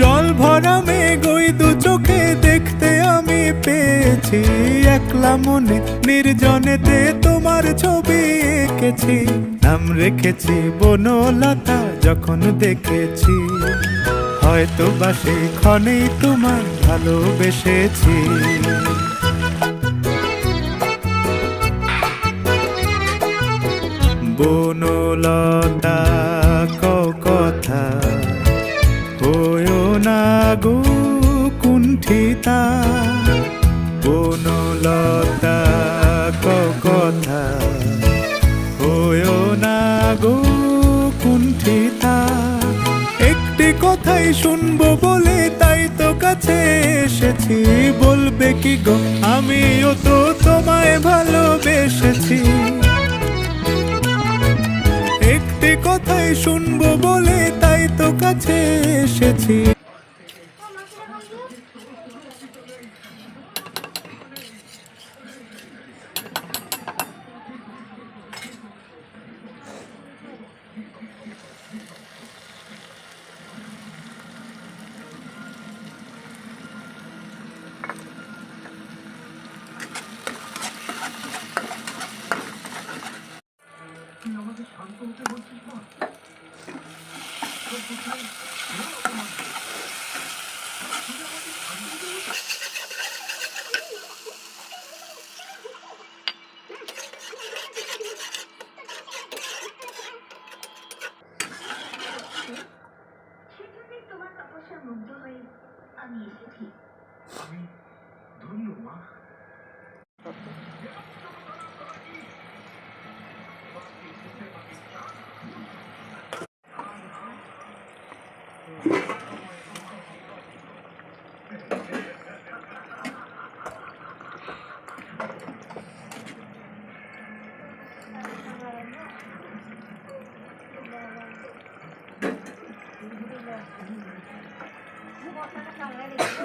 জল ভরা মেঘ ওই দু চোখে দেখতে আমি পেয়েছি, একলা মনে নির্জনেতে তোমার ছবি এঁকেছি। নাম রেখেছি বনলতা যখন দেখেছি, হয়তো বা সেই ক্ষণেই তোমার ভালোবেসেছি। বনলতা কথা হয়ো না গো কুণ্ঠিতা, বনলতা কথা হয়ো না গো কুণ্ঠিতা। একটি কথাই শুনবো বলে তাই তো কাছে এসেছি, বলবে কি গো আমিও তো তোমায় ভালোবেসেছি। একটি কথাই শুনবো বলে তাই তো কাছে এসেছি। আমাদের শান্ত হতে বলছিস না? তোমার তপস্যা মুগ্ধ হয়ে আমি এসেছি। আমি ধন্য মা। Bukan karena kalian itu